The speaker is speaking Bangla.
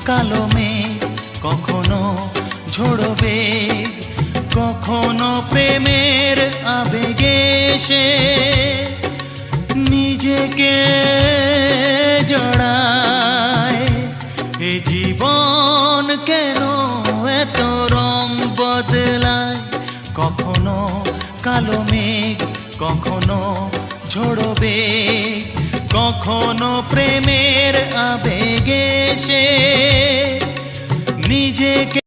কালো মেঘ, কখনো ঝোড়ো বেগ, কখনো প্রেমের আবেগে সে নিজেকে জড়ায়। এ জীবন কেন এত রং বদলায়? কখনো কালো মেঘ, কখনো ঝোড়ো বেগ, কখনো প্রেমের আবেগে সে নিজেকে